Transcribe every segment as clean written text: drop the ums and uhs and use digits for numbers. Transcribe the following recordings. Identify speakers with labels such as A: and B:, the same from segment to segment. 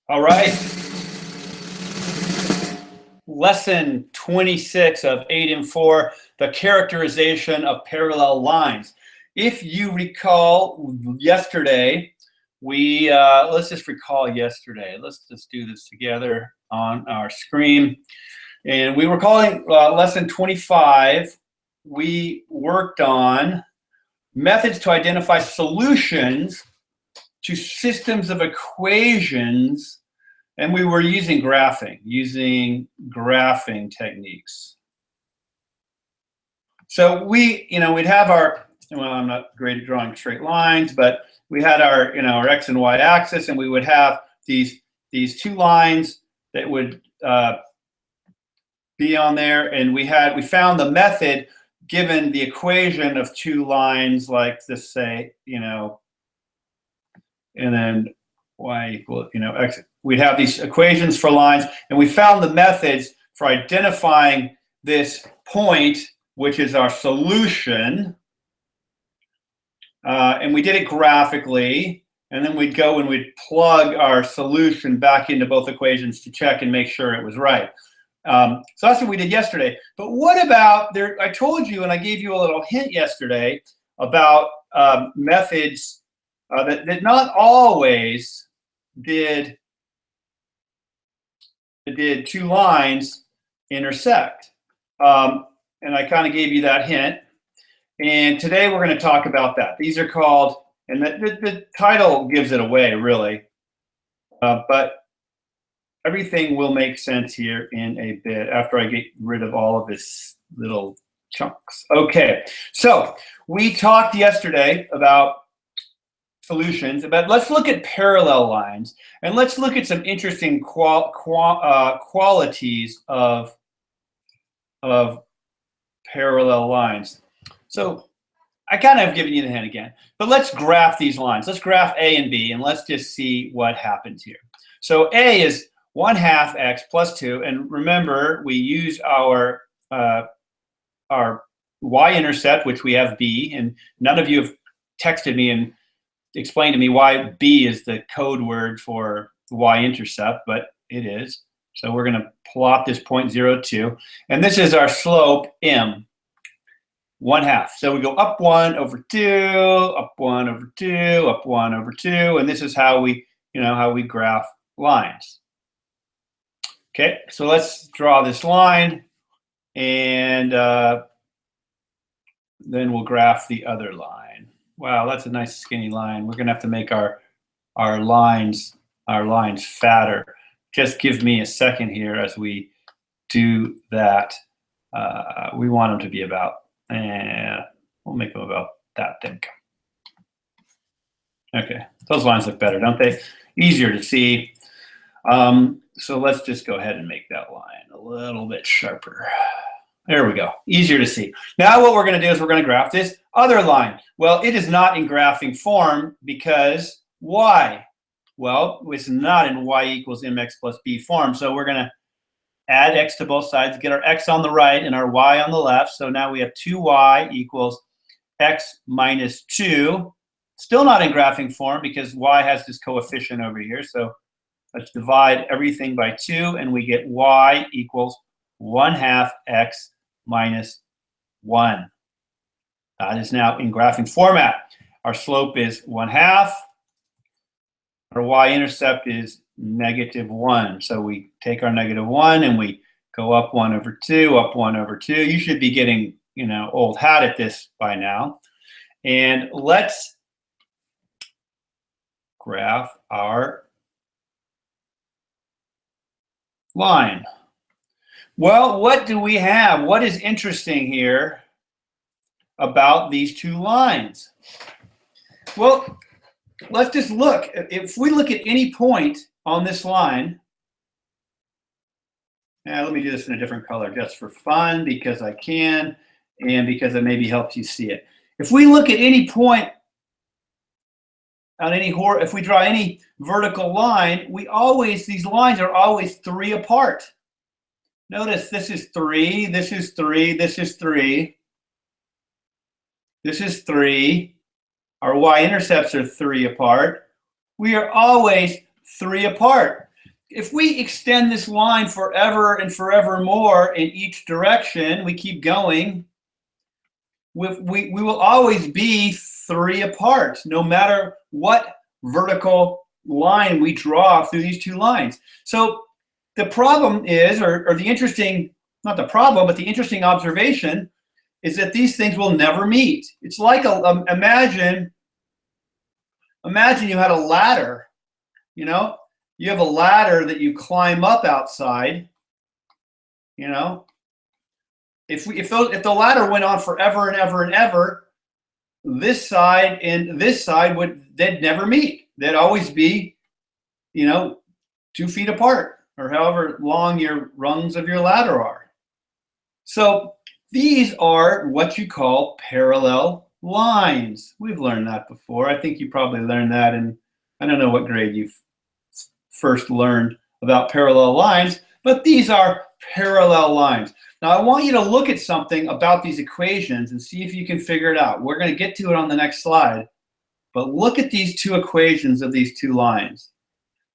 A: All right. Lesson 26 of 8 and 4, the characterization of parallel lines. If you recall yesterday, let's just recall yesterday. Let's just do this together on our screen. And we were calling lesson 25. We worked on methods to identify solutions to systems of equations, and we were using graphing techniques. So we'd have our, well, I'm not great at drawing straight lines, but we had our, our X and Y axis, and we would have these two lines that would be on there, and we found the method given the equation of two lines like this, say, and then y equal, x. We'd have these equations for lines, and we found the methods for identifying this point, which is our solution. And we did it graphically, and then we'd go and we'd plug our solution back into both equations to check and make sure it was right. So that's what we did yesterday. But what about there? I told you, and I gave you a little hint yesterday about methods that not always did two lines intersect. And I kind of gave you that hint. And today we're going to talk about that. These are called, and the title gives it away, really. But everything will make sense here in a bit after I get rid of all of this little chunks. Okay, so we talked yesterday about solutions, but let's look at parallel lines, and let's look at some interesting qualities of parallel lines. So I kind of have given you the hint again, but let's graph these lines. Let's graph A and B, and let's just see what happens here. So A is 1/2 x plus 2, and remember we use our y-intercept, which we have B, and none of you have texted me and explained to me why B is the code word for y-intercept, but it is. So we're going to plot this point 0, 2, and this is our slope m, 1/2. So we go up 1 over 2, up 1 over 2, up 1 over 2, and this is how we, how we graph lines. Okay, so let's draw this line, and then we'll graph the other line. Wow, that's a nice skinny line. We're gonna have to make our lines fatter. Just give me a second here as we do that. We want them to be about, we'll make them about that thick. Okay, those lines look better, don't they? Easier to see. So let's just go ahead and make that line a little bit sharper. There we go, easier to see. Now what we're gonna do is we're gonna graph this other line. Well, it is not in graphing form because why? Well, it's not in y equals mx plus b form. So we're gonna add x to both sides, get our x on the right and our y on the left. So now we have 2y equals x minus 2. Still not in graphing form because y has this coefficient over here. So let's divide everything by 2, and we get y equals 1/2 x minus 1. That is now in graphing format. Our slope is 1/2. Our y-intercept is -1. So we take our -1 and we go up 1 over 2, up 1 over 2. You should be getting, old hat at this by now. And let's graph our line. Well, what do we have? What is interesting here about these two lines? Well, let's just look. If we look at any point on this line, let me do this in a different color just for fun because I can and because it maybe helps you see it. If we look at any point on if we draw any vertical line, these lines are always 3 apart. Notice this is 3, this is 3, this is 3, this is 3. Our y-intercepts are 3 apart. We are always 3 apart. if we extend this line forever and forevermore in each direction, we keep going, we will always be 3 apart, no matter what vertical line we draw through these 2 lines. So the problem is, or the interesting, not the problem, but the interesting observation is that these things will never meet. It's like imagine you had a ladder, you know? You have a ladder that you climb up outside, you know? If the ladder went on forever and ever and ever, this side and this side they'd never meet. They'd always be, 2 feet apart, or however long your rungs of your ladder are. So these are what you call parallel lines. We've learned that before. I think you probably learned that in, I don't know what grade you've first learned about parallel lines, but these are parallel lines. Now I want you to look at something about these equations and see if you can figure it out. We're going to get to it on the next slide, but look at these 2 equations of these 2 lines.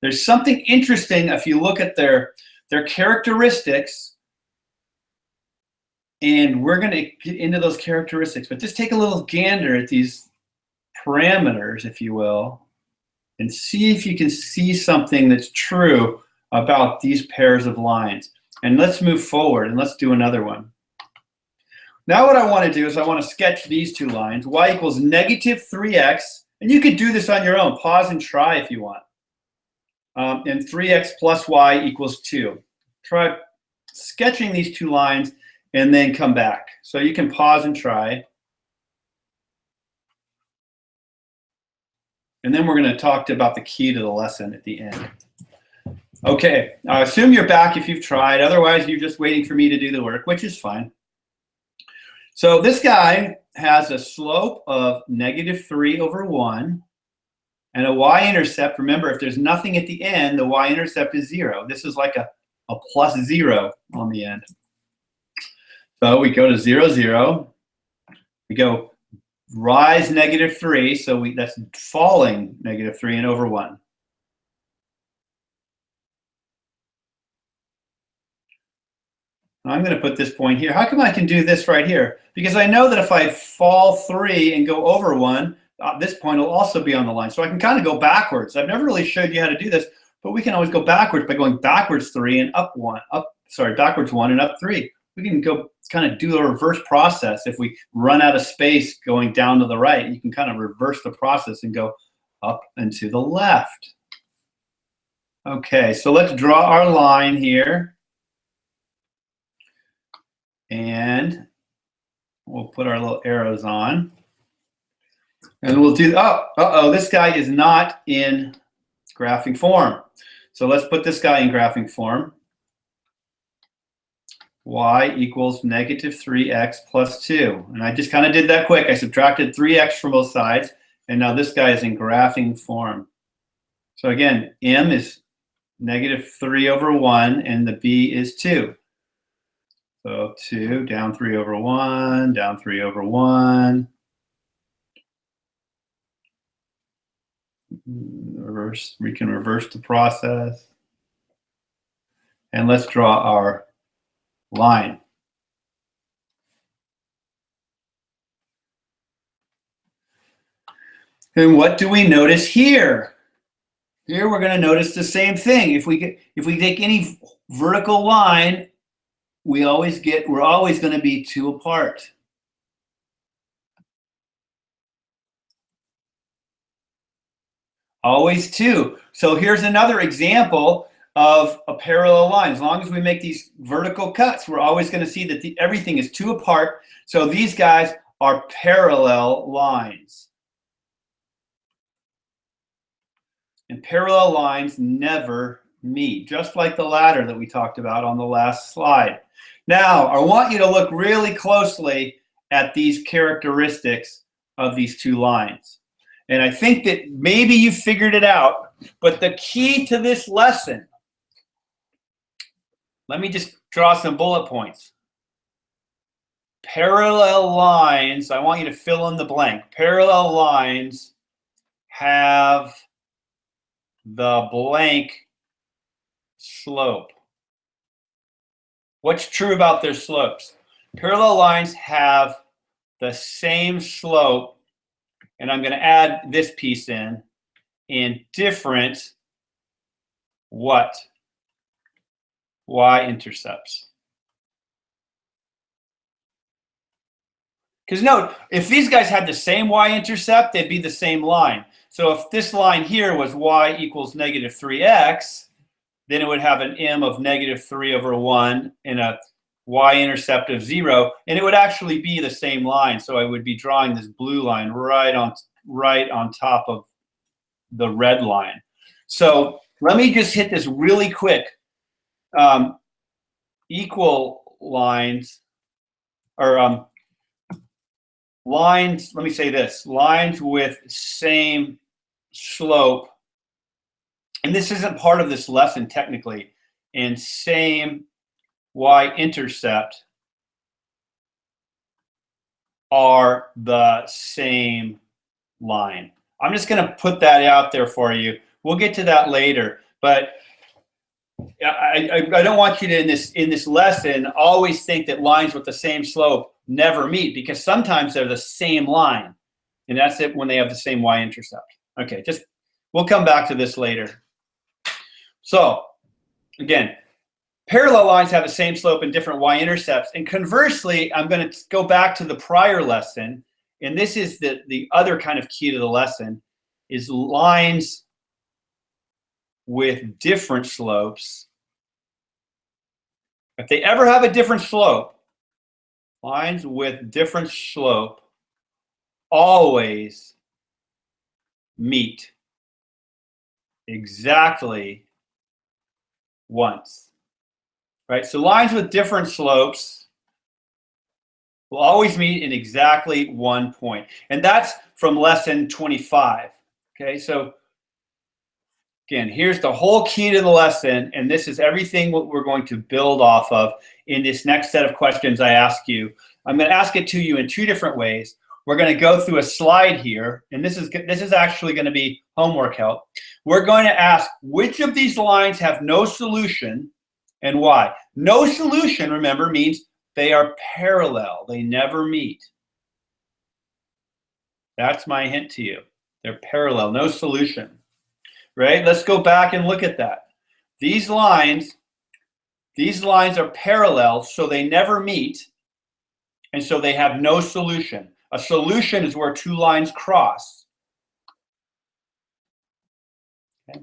A: There's something interesting if you look at their characteristics, and we're going to get into those characteristics, but just take a little gander at these parameters, if you will, and see if you can see something that's true about these pairs of lines. And let's move forward and let's do another one. Now what I want to do is I want to sketch these 2 lines, y equals negative 3x, and you could do this on your own. Pause and try if you want. And 3x plus y equals 2. Try sketching these 2 lines and then come back. So you can pause and try. And then we're going to talk about the key to the lesson at the end. Okay, I assume you're back if you've tried. Otherwise, you're just waiting for me to do the work, which is fine. So this guy has a slope of negative 3 over 1 and a y-intercept. Remember, if there's nothing at the end, the y-intercept is 0. This is like a plus 0 on the end. So we go to 0, 0. We go rise negative 3, so that's falling negative 3 and over 1. I'm going to put this point here. How come I can do this right here? Because I know that if I fall 3 and go over 1, this point will also be on the line. So I can kind of go backwards. I've never really showed you how to do this, but we can always go backwards by going backwards 3 and up 1, backwards 1 and up 3. We can go kind of do a reverse process. If we run out of space going down to the right, you can kind of reverse the process and go up and to the left. Okay, so let's draw our line here. And we'll put our little arrows on. And we'll do, this guy is not in graphing form. So let's put this guy in graphing form. Y equals negative 3x plus 2. And I just kind of did that quick. I subtracted 3x from both sides. And now this guy is in graphing form. So again, m is negative 3 over 1, and the b is 2. So 2, down 3 over 1, down 3 over 1. Reverse, we can reverse the process. And let's draw our line. And what do we notice here? Here we're going to notice the same thing. If we take any vertical line, we're always going to be 2 apart. Always 2. So here's another example of a parallel line. As long as we make these vertical cuts, we're always going to see that everything is 2 apart. So these guys are parallel lines. And parallel lines never meet, just like the ladder that we talked about on the last slide. Now, I want you to look really closely at these characteristics of these 2 lines. And I think that maybe you figured it out, but the key to this lesson, let me just draw some bullet points. Parallel lines, I want you to fill in the blank. Parallel lines have the blank slope. What's true about their slopes? Parallel lines have the same slope, and I'm going to add this piece in different what? Y-intercepts. Because note, if these guys had the same y-intercept, they'd be the same line. So if this line here was y equals negative 3x, then it would have an m of negative 3 over 1 and a y-intercept of 0, and it would actually be the same line. So I would be drawing this blue line right on top of the red line. So let me just hit this really quick. Equal lines, or lines, let me say this, lines with same slope, and this isn't part of this lesson technically, and same y-intercept are the same line. I'm just going to put that out there for you. We'll get to that later, but I don't want you to, in this lesson, always think that lines with the same slope never meet, because sometimes they're the same line, and that's it when they have the same y-intercept. Okay, we'll come back to this later. So again, parallel lines have the same slope and different y-intercepts, and conversely, I'm going to go back to the prior lesson, and this is the other kind of key to the lesson, is lines with different slopes. If they ever have a different slope, lines with different slope always meet exactly once, right? So lines with different slopes will always meet in exactly one point. And that's from lesson 25, okay? So again, here's the whole key to the lesson, and this is everything what we're going to build off of in this next set of questions I ask you. I'm going to ask it to you in two different ways. We're going to go through a slide here, and this is actually going to be homework help. We're going to ask which of these lines have no solution and why. No solution, remember, means they are parallel. They never meet. That's my hint to you. They're parallel, no solution. Right? Let's go back and look at that. These lines are parallel, so they never meet, and so they have no solution. A solution is where two lines cross. Okay?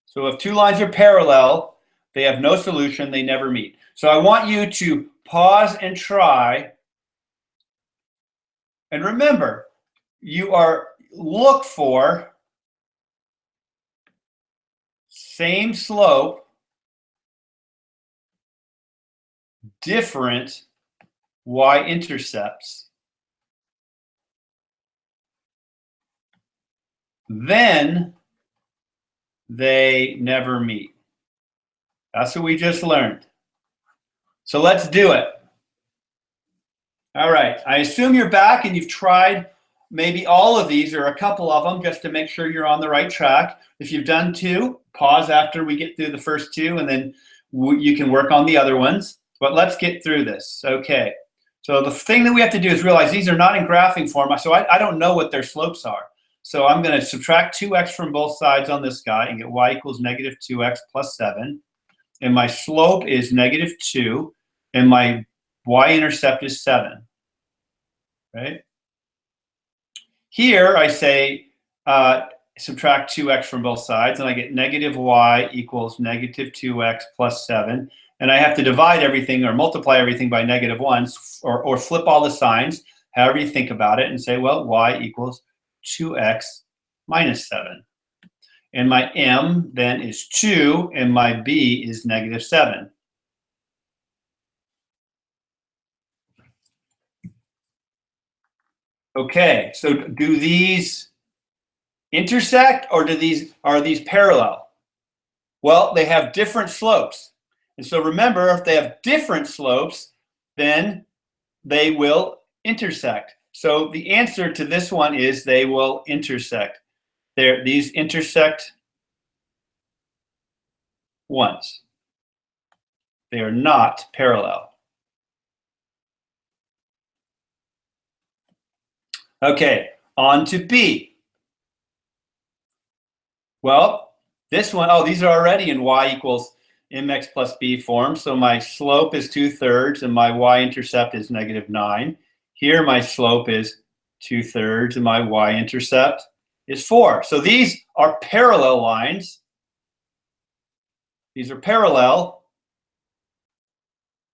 A: So if two lines are parallel, they have no solution, they never meet. So I want you to pause and try. And remember, look for same slope, different y-intercepts. Then they never meet. That's what we just learned. So let's do it. All right, I assume you're back and you've tried maybe all of these or a couple of them just to make sure you're on the right track. If you've done two, pause after we get through the first two, and then you can work on the other ones. But let's get through this. Okay, so the thing that we have to do is realize these are not in graphing form, so I don't know what their slopes are. So I'm going to subtract 2x from both sides on this guy and get y equals negative 2x plus 7. And my slope is negative 2, and my y-intercept is 7. Right? Here I say subtract 2x from both sides, and I get negative y equals negative 2x plus 7. And I have to divide everything or multiply everything by negative 1, or flip all the signs, however you think about it, and say, well, y equals 2x minus 7. And my m then is 2, and my b is negative 7. Okay, so do these intersect, or are these parallel? Well, they have different slopes. And so remember, if they have different slopes, then they will intersect. So the answer to this one is they will intersect. These intersect once. They are not parallel. Okay, on to B. Well, this one, oh, these are already in y equals mx plus b form. So my slope is 2/3 and my y-intercept is -9. Here my slope is 2/3 and my y-intercept is 4. So these are parallel lines. These are parallel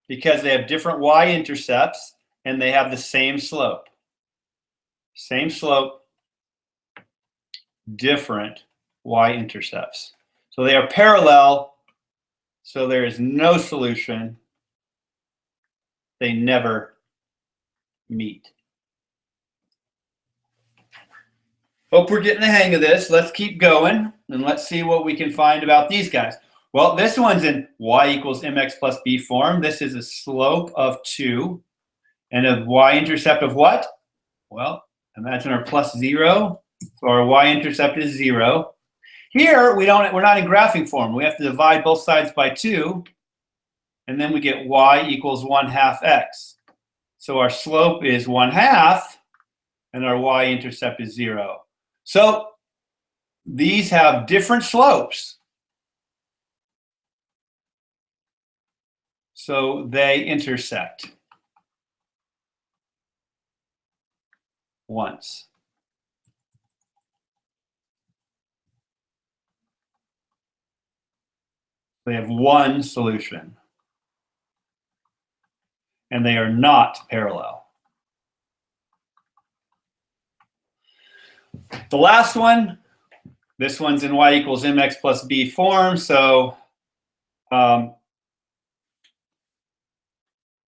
A: because they have different y-intercepts and they have the same slope. Same slope, different y-intercepts. So they are parallel, so there is no solution. They never meet. Hope we're getting the hang of this. Let's keep going and let's see what we can find about these guys. Well, this one's in y equals mx plus b form. This is a slope of 2 and a y-intercept of what? Well, imagine our plus 0. So our y-intercept is 0. Here we're not in graphing form. We have to divide both sides by 2, and then we get y equals 1/2 x. So our slope is 1/2, and our y-intercept is 0. So these have different slopes. So they intersect once. They have one solution. And they are not parallel. The last one, this one's in y equals mx plus b form. So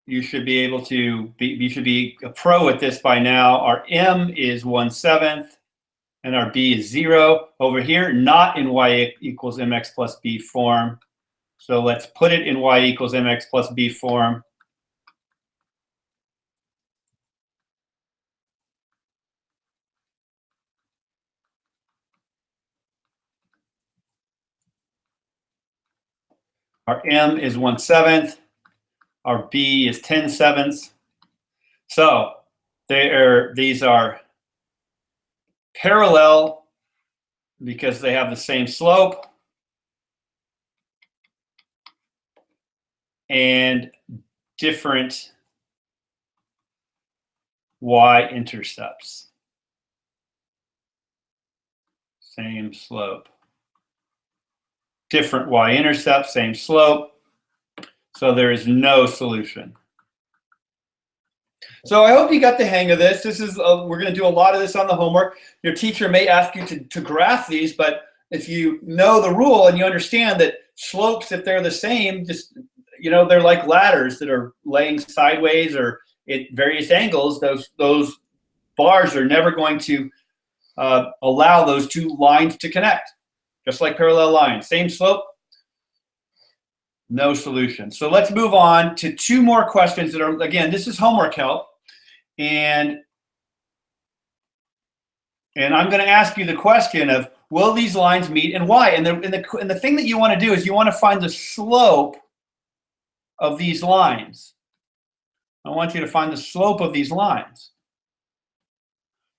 A: you should be able to you should be a pro at this by now. Our m is 1/7 and our b is 0. Over here, not in y equals mx plus b form. So let's put it in y equals mx plus b form. Our m is 1/7. Our b is 10/7. So these are parallel because they have the same slope and different y-intercepts. Same slope. Different y-intercept, same slope. So there is no solution. So I hope you got the hang of this. This is we're going to do a lot of this on the homework. Your teacher may ask you to graph these, but if you know the rule and you understand that slopes, if they're the same, just they're like ladders that are laying sideways or at various angles. Those bars are never going to allow those two lines to connect. Just like parallel lines, same slope, no solution. So let's move on to two more questions that are, again, this is homework help. And I'm going to ask you the question of, will these lines meet and why? And the thing that you want to do is you want to find the slope of these lines. I want you to find the slope of these lines.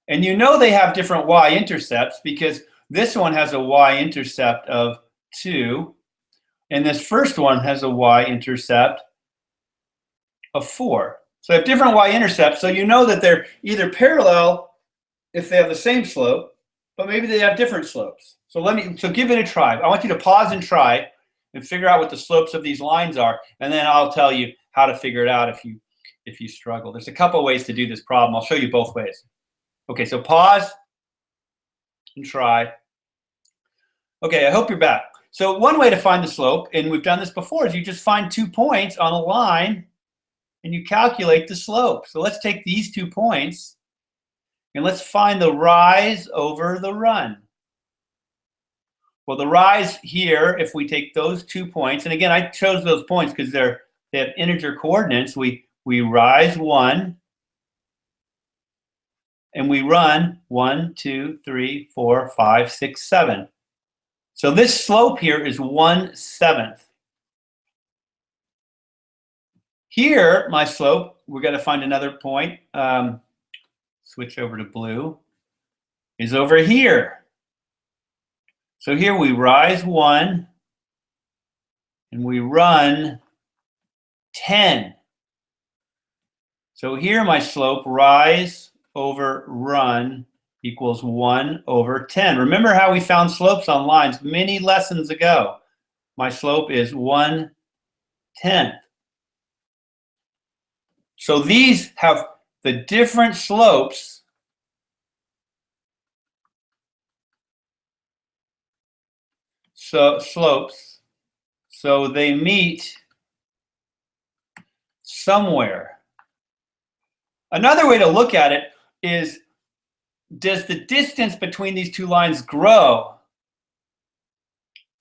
A: And they have different y-intercepts because this one has a y-intercept of 2, and this first one has a y-intercept of 4. So they have different y-intercepts, so you know that they're either parallel if they have the same slope, but maybe they have different slopes. So give it a try. I want you to pause and try and figure out what the slopes of these lines are, and then I'll tell you how to figure it out if you struggle. There's a couple ways to do this problem. I'll show you both ways. Okay, so pause and try. Okay, I hope you're back. So one way to find the slope, and we've done this before, is you just find 2 points on a line and you calculate the slope. So let's take these 2 points and let's find the rise over the run. Well, the rise here, if we take those 2 points, and again, I chose those points because they have integer coordinates. We rise 1 and we run 1, 2, 3, 4, 5, 6, 7. So this slope here is 1/7. Here, my slope, we're going to find another point. Switch over to blue, is over here. So here we rise 1 and we run 10. So here my slope, rise over run, equals 1 over 10. Remember how we found slopes on lines many lessons ago. My slope is 1/10. So these have the different slopes so they meet somewhere. Another way to look at it is, does the distance between these two lines grow?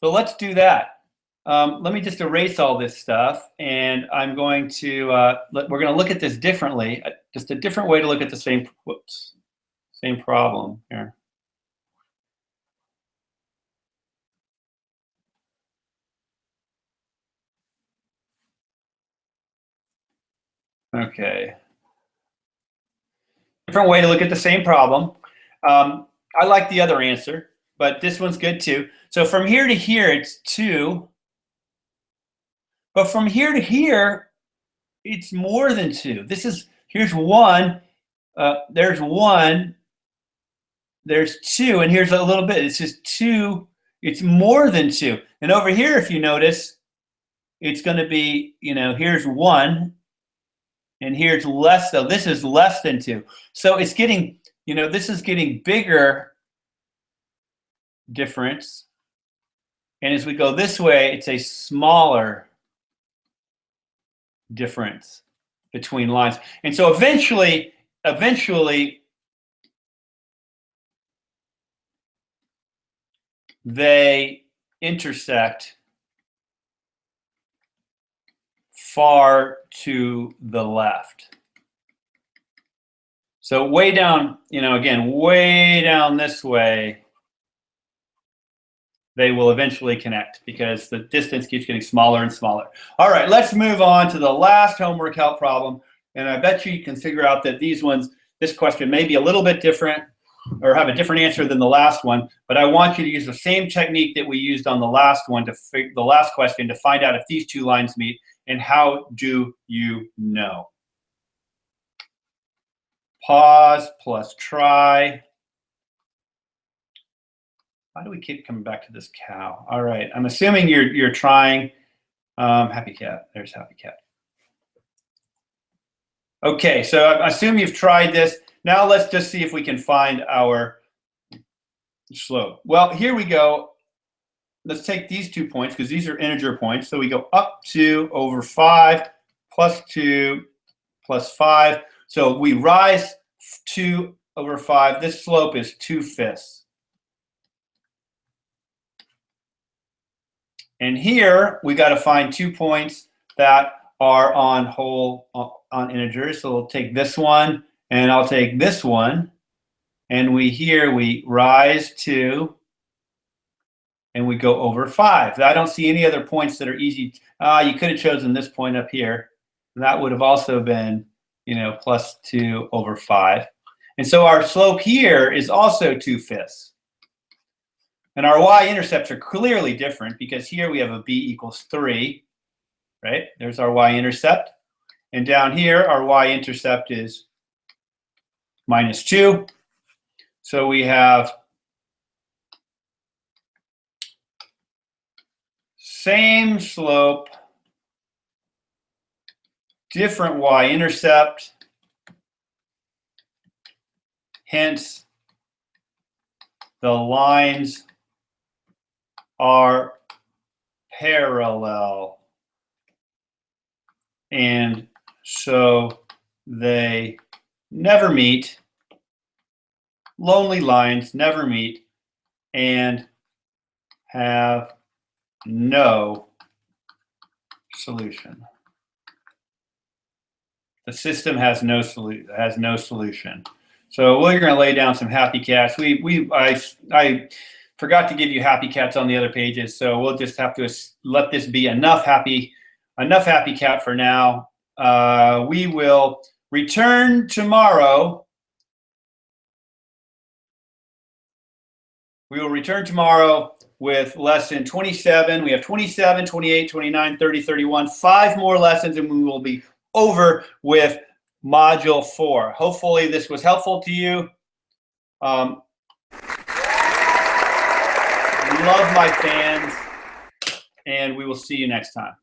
A: So let's do that. Let me just erase all this stuff, and I'm going to, we're going to look at this differently, just a different way to look at the same problem here. Okay. Different way to look at the same problem. I like the other answer, but this one's good too. So from here to here, it's 2. But from here to here, it's more than 2. Here's 1, there's 1, there's 2, and here's a little bit. It's just 2. It's more than 2. And over here, if you notice, it's going to be, here's 1, and here's less. So this is less than 2. So it's getting, this is getting bigger difference. And as we go this way, it's a smaller difference between lines. And so eventually they intersect far to the left. So way down, again, way down this way, they will eventually connect because the distance keeps getting smaller and smaller. All right, let's move on to the last homework help problem. And I bet you can figure out that this question may be a little bit different or have a different answer than the last one, but I want you to use the same technique that we used on the last one, the last question, to find out if these two lines meet. And how do you know? Pause plus try. Why do we keep coming back to this cow? All right, I'm assuming you're trying. Happy cat. There's happy cat. Okay, so I assume you've tried this. Now let's just see if we can find our slope. Well, here we go. Let's take these 2 points because these are integer points. So we go up 2 over 5 plus 2 plus 5. So we rise 2 over 5. This slope is 2/5. And here we got to find 2 points that are on integers. So we'll take this one and I'll take this one. And we rise 2 and we go over 5. I don't see any other points that are easy. You could have chosen this point up here. And that would have also been, plus 2 over 5. And so our slope here is also 2/5. And our y-intercepts are clearly different because here we have a b equals 3, right? There's our y-intercept. And down here, our y-intercept is -2. So we have same slope, different y-intercept, hence the lines are parallel, and so they never meet. Lonely lines never meet and have no solution. The system has no solution. So we're going to lay down some happy cats. I forgot to give you happy cats on the other pages, so we'll just have to let this be enough happy cat for now. we will return tomorrow. We will return tomorrow with lesson 27. We have 27, 28, 29, 30, 31, 5 more lessons, and we will be over with module 4. Hopefully this was helpful to you. Love my fans, and we will see you next time.